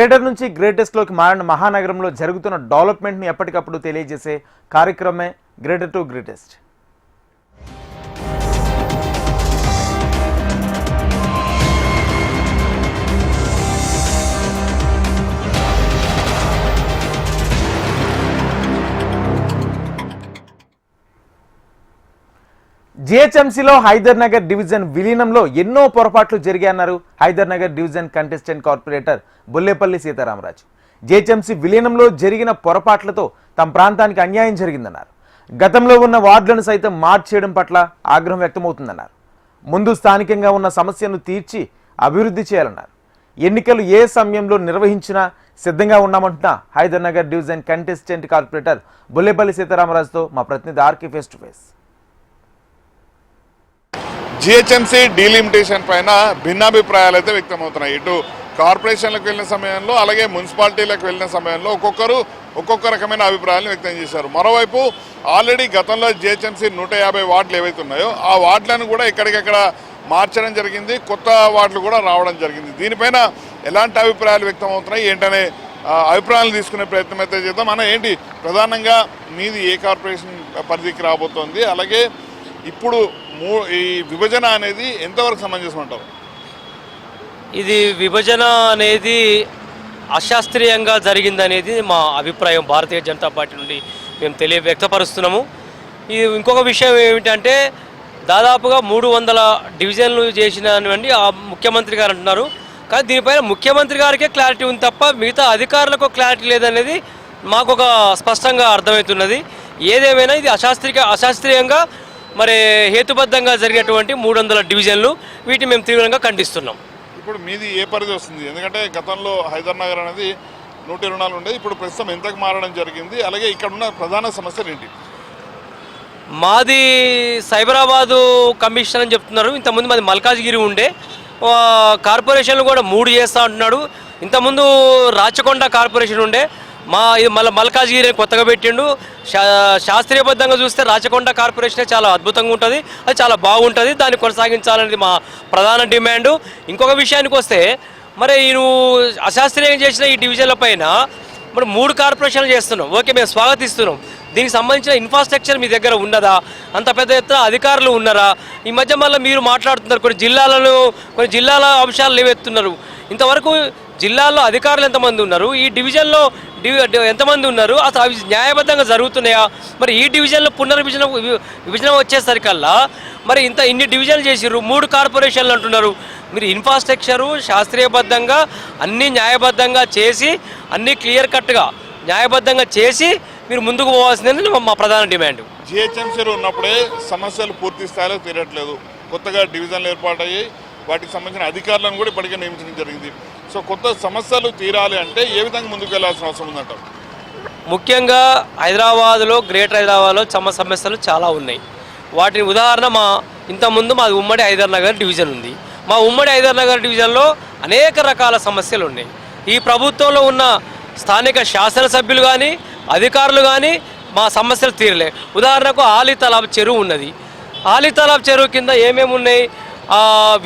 Greater నుంచి గ్రేటెస్ట్లోకి మారిన మహానగరంలో జరుగుతున్న డెవలప్మెంట్ని ఎప్పటికప్పుడు తెలియజేసే కార్యక్రమమే గ్రేటర్ టు గ్రేటెస్ట్. జిహెచ్ఎంసీలో హైదర్ నగర్ డివిజన్ విలీనంలో ఎన్నో పొరపాట్లు జరిగాయన్నారు Hyder Nagar division contestant corporator Bollepalli Sitaramaraju. GHMC విలీనంలో జరిగిన పొరపాట్లతో తమ ప్రాంతానికి అన్యాయం జరిగిందన్నారు. గతంలో ఉన్న వార్డులను సైతం మార్చేయడం పట్ల ఆగ్రహం వ్యక్తమవుతుందన్నారు. ముందు స్థానికంగా ఉన్న సమస్యను తీర్చి అభివృద్ధి చేయాలన్నారు. ఎన్నికలు ఏ సమయంలో నిర్వహించినా సిద్ధంగా ఉన్నామంటున్న Hyder Nagar division contestant corporator Bollepalli సీతారామరాజుతో మా ప్రతినిధి RK face to face. GHMC delimitation పైన భిన్నాభిప్రాయాలు అయితే వ్యక్తమవుతున్నాయి. ఇటు కార్పొరేషన్లకు వెళ్ళిన సమయంలో అలాగే మున్సిపాలిటీలకు వెళ్ళిన సమయంలో ఒక్కొక్క రకమైన అభిప్రాయాలను వ్యక్తం చేశారు. మరోవైపు ఆల్రెడీ గతంలో జిహెచ్ఎంసీ 150 వార్డులు ఏవైతే ఉన్నాయో ఆ వార్డులను కూడా ఎక్కడికెక్కడ మార్చడం జరిగింది, కొత్త వార్డులు కూడా రావడం జరిగింది. దీనిపైన ఎలాంటి అభిప్రాయాలు వ్యక్తమవుతున్నాయి ఏంటనే అభిప్రాయాలు తీసుకునే ప్రయత్నం అయితే చేద్దాం. మన ఏంటి ప్రధానంగా మీది ఏ కార్పొరేషన్ పరిధికి రాబోతోంది, అలాగే ఇప్పుడు ఈ విభజన అనేది ఎంతవరకు సమంజసం అంటారు? ఇది విభజన అనేది అశాస్త్రీయంగా జరిగిందనేది మా అభిప్రాయం. భారతీయ జనతా పార్టీ నుండి మేము వ్యక్తపరుస్తున్నాము. ఇది ఇంకొక విషయం ఏమిటంటే దాదాపుగా 300 డివిజన్లు చేసినటువంటి ఆ ముఖ్యమంత్రి గారు అంటున్నారు. కానీ దీనిపైన ముఖ్యమంత్రి గారికే క్లారిటీ ఉంది తప్ప మిగతా అధికారులకు క్లారిటీ లేదనేది మాకు ఒక స్పష్టంగా అర్థమవుతున్నది. ఏదేమైనా ఇది అశాస్త్రీయంగా మరి హేతుబద్ధంగా జరిగినటువంటి 300 డివిజన్లు, వీటిని మేము తీవ్రంగా ఖండిస్తున్నాం. ఇప్పుడు మీది ఏ పరిధి వస్తుంది? ఎందుకంటే గతంలో హైదర్ నగర్ అనేది 124 ఉండేది, ఇప్పుడు ప్రస్తుతం ఎంతకు మారడం జరిగింది, అలాగే ఇక్కడ ఉన్న ప్రధాన సమస్యలు ఏంటి? మాది సైబరాబాదు కమిషన్ అని చెప్తున్నారు. ఇంతకుముందు మాది మల్కాజ్గిరి ఉండే, కార్పొరేషన్లు కూడా 3 చేస్తూ అంటున్నాడు. ఇంతకుముందు రాచకొండ కార్పొరేషన్ ఉండే, ఇది మల్కాజ్గిరి కొత్తగా పెట్టిండు. శాస్త్రీయబద్ధంగా చూస్తే రాచకొండ కార్పొరేషనే చాలా అద్భుతంగా ఉంటుంది, అది చాలా బాగుంటుంది, దాన్ని కొనసాగించాలనేది మా ప్రధాన డిమాండు. ఇంకొక విషయానికి వస్తే మరి నువ్వు అశాస్త్రీయంగా చేసిన ఈ డివిజన్ల పైన మరి 3 కార్పొరేషన్లు చేస్తున్నాం, ఓకే, మేము స్వాగతిస్తున్నాం. దీనికి సంబంధించిన ఇన్ఫ్రాస్ట్రక్చర్ మీ దగ్గర ఉన్నదా? అంత పెద్ద ఎత్తున అధికారులు ఉన్నారా? ఈ మధ్య మళ్ళీ మీరు మాట్లాడుతున్నారు కొన్ని జిల్లాల అంశాలు లేవెత్తున్నారు. ఇంతవరకు జిల్లాల్లో అధికారులు ఎంతమంది ఉన్నారు, ఈ డివిజన్లో ఎంతమంది ఉన్నారు, అసలు అవి న్యాయబద్ధంగా జరుగుతున్నాయా? మరి ఈ డివిజన్లో విభజన వచ్చేసరికల్లా మరి ఇన్ని డివిజన్లు చేసిర్రు, 3 కార్పొరేషన్లు అంటున్నారు. మీరు ఇన్ఫ్రాస్ట్రక్చరు శాస్త్రీయబద్ధంగా అన్నీ న్యాయబద్ధంగా చేసి అన్నీ క్లియర్ కట్గా న్యాయబద్ధంగా చేసి మీరు ముందుకు పోవాల్సిందని మా ప్రధాన డిమాండ్. జిహెచ్ఎంసీలో ఉన్నప్పుడే సమస్యలు పూర్తి స్థాయిలో తీరట్లేదు. కొత్తగా డివిజన్లు ఏర్పాటయ్యాయి, వాటికి సంబంధించిన అధికారులను కూడా ఇప్పటికే నియమించడం జరిగింది. సో కొత్త సమస్యలు తీరాలి అంటే ఏ విధంగా ముందుకు వెళ్లాల్సిన అవసరం ఉందంటారు? ముఖ్యంగా హైదరాబాద్లో, గ్రేటర్ హైదరాబాద్లో సమస్యలు చాలా ఉన్నాయి. వాటిని ఉదాహరణ ఇంతకుముందు మాది ఉమ్మడి హైదర్ నగర్ డివిజన్ ఉంది. మా ఉమ్మడి హైదర్ నగర్ డివిజన్లో అనేక రకాల సమస్యలు ఉన్నాయి. ఈ ప్రభుత్వంలో ఉన్న స్థానిక శాసనసభ్యులు కానీ అధికారులు కానీ మా సమస్యలు తీరలే. ఉదాహరణకు ఆలీ తలాబ్ చెరువు ఉన్నది. ఆలీ తలాబ్ చెరువు కింద ఏమేమి ఉన్నాయి?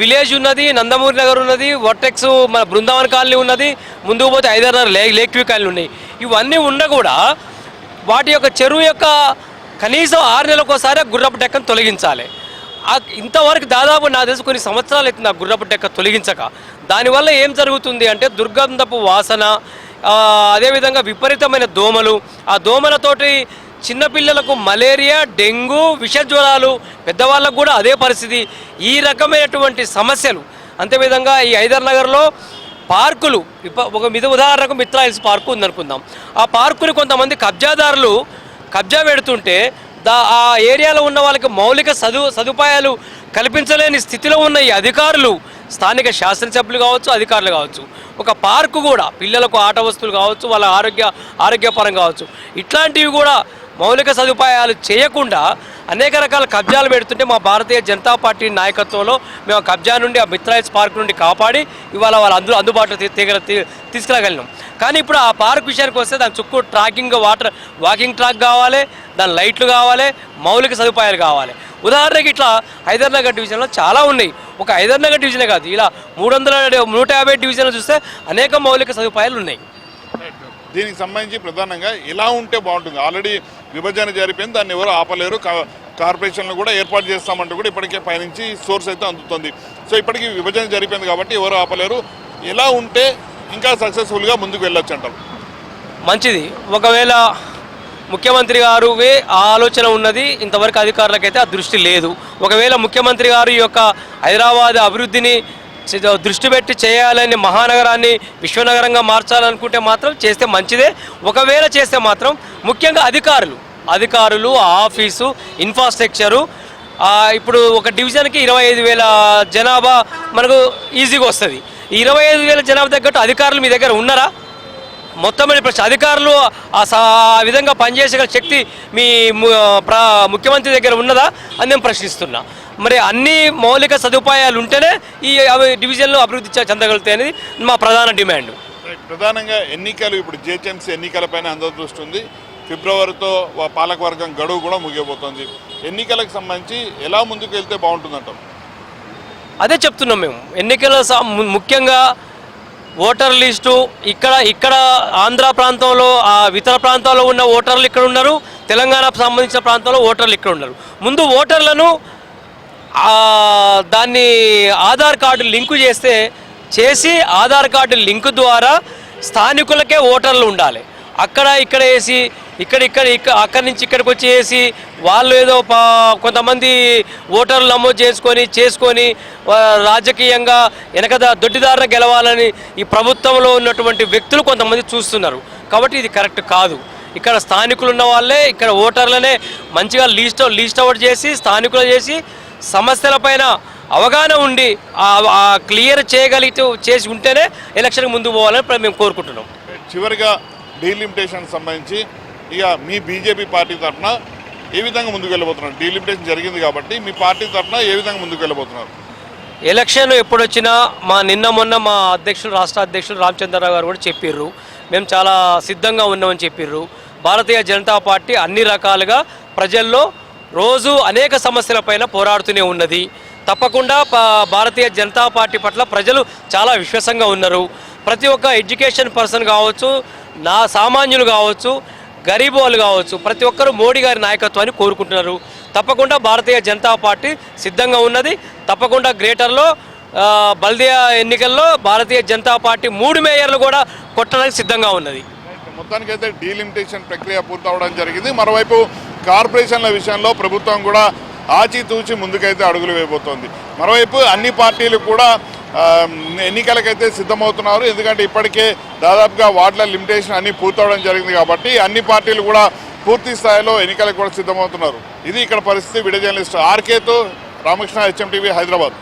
విలేజ్ ఉన్నది, నందమూరి నగర్ ఉన్నది, వర్టెక్స్ మన బృందావన్ కాలనీ ఉన్నది, ముందుకు పోతే Hyder Nagar lake view colony ఉన్నాయి. ఇవన్నీ ఉన్నా కూడా వాటి యొక్క చెరువు యొక్క కనీసం 6 నెలలకు ఒకసారి గుర్రపు డెక్కను తొలగించాలి. ఇంతవరకు దాదాపు నాకు తెలిసి కొన్ని సంవత్సరాలు అవుతుంది ఆ గుర్రపు డెక్క తొలగించక. దానివల్ల ఏం జరుగుతుంది అంటే దుర్గంధపు వాసన, అదేవిధంగా విపరీతమైన దోమలు, ఆ దోమలతోటి చిన్నపిల్లలకు మలేరియా, డెంగ్యూ, విషజ్వరాలు, పెద్దవాళ్ళకు కూడా అదే పరిస్థితి. ఈ రకమైనటువంటి సమస్యలు. అంతేవిధంగా ఈ హైదర్ నగర్లో పార్కులు, ఒక ఉదాహరణకు మిత్రా హిల్స్ పార్కు ఉందనుకుందాం. ఆ పార్కుని కొంతమంది కబ్జాదారులు కబ్జా పెడుతుంటే ఆ ఏరియాలో ఉన్న వాళ్ళకి మౌలిక సదుపాయాలు కల్పించలేని స్థితిలో ఉన్న ఈ అధికారులు, స్థానిక శాసనసభ్యులు కావచ్చు, అధికారులు కావచ్చు, ఒక పార్కు కూడా పిల్లలకు ఆట వస్తువులు కావచ్చు, వాళ్ళ ఆరోగ్యపరం కావచ్చు, ఇట్లాంటివి కూడా మౌలిక సదుపాయాలు చేయకుండా అనేక రకాల కబ్జాలు పెడుతుంటే మా భారతీయ జనతా పార్టీ నాయకత్వంలో మేము ఆ కబ్జా నుండి ఆ మిత్రాయిస్ పార్క్ నుండి కాపాడి ఇవాళ వాళ్ళ అందుబాటులో తీసుకురాగలిగినాం. కానీ ఇప్పుడు ఆ పార్క్ విషయానికి వస్తే దాని చుట్టూ ట్రాకింగ్ వాకింగ్ ట్రాక్ కావాలి, దాని లైట్లు కావాలి, మౌలిక సదుపాయాలు కావాలి. ఉదాహరణకి ఇట్లా హైదర్నగర్ డివిజన్లో చాలా ఉన్నాయి. ఒక హైదర్నగర్ డివిజనే కాదు, ఇలా 150 డివిజన్లు చూస్తే అనేక మౌలిక సదుపాయాలు ఉన్నాయి. దీనికి సంబంధించి ప్రధానంగా ఎలా ఉంటే బాగుంటుంది? ఆల్రెడీ విభజన జరిపోయింది, దాన్ని ఎవరు ఆపలేరు. కార్పొరేషన్లు కూడా ఏర్పాటు చేస్తామంటూ కూడా ఇప్పటికే పైనుంచి సోర్స్ అయితే అందుతుంది. సో ఇప్పటికీ విభజన జరిపోయింది కాబట్టి ఎవరు ఆపలేరు. ఎలా ఉంటే ఇంకా సక్సెస్ఫుల్గా ముందుకు వెళ్ళొచ్చు అంటారు? మంచిది. ఒకవేళ ముఖ్యమంత్రి గారు ఆలోచన ఉన్నది, ఇంతవరకు అధికారులకైతే ఆ దృష్టి లేదు. ఒకవేళ ముఖ్యమంత్రి గారు ఈ యొక్క హైదరాబాద్ అభివృద్ధిని దృష్టి పెట్టి చేయాలని, మహానగరాన్ని విశ్వనగరంగా మార్చాలనుకుంటే మాత్రం చేస్తే మంచిదే. ఒకవేళ చేస్తే మాత్రం ముఖ్యంగా అధికారులు ఆఫీసు, ఇన్ఫ్రాస్ట్రక్చరు, ఇప్పుడు ఒక డివిజన్కి 25,000 జనాభా మనకు ఈజీగా వస్తుంది. 25,000 జనాభా తగ్గట్టు అధికారులు మీ దగ్గర ఉన్నారా? మొత్తం అధికారులు ఆ విధంగా పనిచేసే శక్తి మీ ముఖ్యమంత్రి దగ్గర ఉన్నదా అని నేను ప్రశ్నిస్తున్నా. మరి అన్ని మౌలిక సదుపాయాలు ఉంటేనే ఈ డివిజన్లో అభివృద్ధి చెందగలుగుతాయి అనేది మా ప్రధాన డిమాండ్. ప్రధానంగా ఎన్నికలు, ఇప్పుడు జిహెచ్ఎంసీ ఎన్నికలపైన అందరూ దృష్టి ఉంది. ఫిబ్రవరితో పాలకవర్గం గడువు కూడా ముగియబోతోంది. ఎన్నికలకు సంబంధించి ఎలా ముందుకు వెళ్తే బాగుంటుందంటాం? అదే చెప్తున్నాం మేము. ఎన్నికల ముఖ్యంగా ఓటర్ లిస్టు ఇక్కడ ఆంధ్ర ప్రాంతంలో, ఇతర ప్రాంతాల్లో ఉన్న ఓటర్లు ఇక్కడ ఉన్నారు, తెలంగాణకు సంబంధించిన ప్రాంతంలో ఓటర్లు ఇక్కడ ఉన్నారు. ముందు ఓటర్లను దాన్ని ఆధార్ కార్డు లింకు చేసి ఆధార్ కార్డు లింకు ద్వారా స్థానికులకే ఓటర్లు ఉండాలి. ఇక్కడ వేసి అక్కడి నుంచి ఇక్కడికి వచ్చి వేసి వాళ్ళు ఏదో కొంతమంది ఓటర్లు నమోదు చేసుకొని రాజకీయంగా వెనక దొడ్డిదారిన గెలవాలని ఈ ప్రభుత్వంలో ఉన్నటువంటి వ్యక్తులు కొంతమంది చూస్తున్నారు. కాబట్టి ఇది కరెక్ట్ కాదు. ఇక్కడ స్థానికులు ఉన్న వాళ్ళే ఇక్కడ ఓటర్లనే మంచిగా లీస్ట్ అవుట్ చేసి స్థానికులు చేసి సమస్యలపైన అవగాహన ఉండి క్లియర్ చేసి ఉంటేనే ఎలక్షన్ ముందుకు పోవాలని మేము కోరుకుంటున్నాం. చివరిగా డీలిమిటేషన్ సంబంధించి ఇక మీ బీజేపీ పార్టీ తరఫున ఏ విధంగా ముందుకు వెళ్ళబోతున్నారు? డీలిమిటేషన్ జరిగింది కాబట్టి మీ పార్టీ తరఫున ఏ విధంగా ముందుకు వెళ్ళబోతున్నారు? ఎలక్షన్ ఎప్పుడొచ్చినా మొన్న మా రాష్ట్ర అధ్యక్షులు రామచంద్రరావు గారు కూడా చెప్పిర్రు, మేము చాలా సిద్ధంగా ఉన్నామని చెప్పిర్రు. భారతీయ జనతా పార్టీ అన్ని రకాలుగా ప్రజల్లో రోజు అనేక సమస్యలపైన పోరాడుతూనే ఉన్నది. తప్పకుండా భారతీయ జనతా పార్టీ పట్ల ప్రజలు చాలా విశ్వాసంగా ఉన్నారు. ప్రతి ఒక్క ఎడ్యుకేషన్ పర్సన్ కావచ్చు, సామాన్యులు కావచ్చు, గరీబ్ వాళ్ళు కావచ్చు, ప్రతి ఒక్కరూ మోడీ గారి నాయకత్వాన్ని కోరుకుంటున్నారు. తప్పకుండా భారతీయ జనతా పార్టీ సిద్ధంగా ఉన్నది. తప్పకుండా గ్రేటర్లో బల్దియా ఎన్నికల్లో భారతీయ జనతా పార్టీ 3 మేయర్లు కూడా కొట్టడానికి సిద్ధంగా ఉన్నది. మొత్తానికైతే డీలిమిటేషన్ ప్రక్రియ పూర్తవడం జరిగింది. మరోవైపు కార్పొరేషన్ల విషయంలో ప్రభుత్వం కూడా ఆచితూచి ముందుకైతే అడుగులు వేయబోతోంది. మరోవైపు అన్ని పార్టీలు కూడా ఎన్నికలకైతే సిద్ధమవుతున్నారు. ఎందుకంటే ఇప్పటికే దాదాపుగా వార్డుల లిమిటేషన్ అన్ని పూర్తవడం జరిగింది కాబట్టి అన్ని పార్టీలు కూడా పూర్తి స్థాయిలో ఎన్నికలకు కూడా సిద్ధమవుతున్నారు. ఇది ఇక్కడ పరిస్థితి. వీడియో జర్నలిస్ట్ ఆర్కేతో రామకృష్ణ, HM TV, హైదరాబాద్.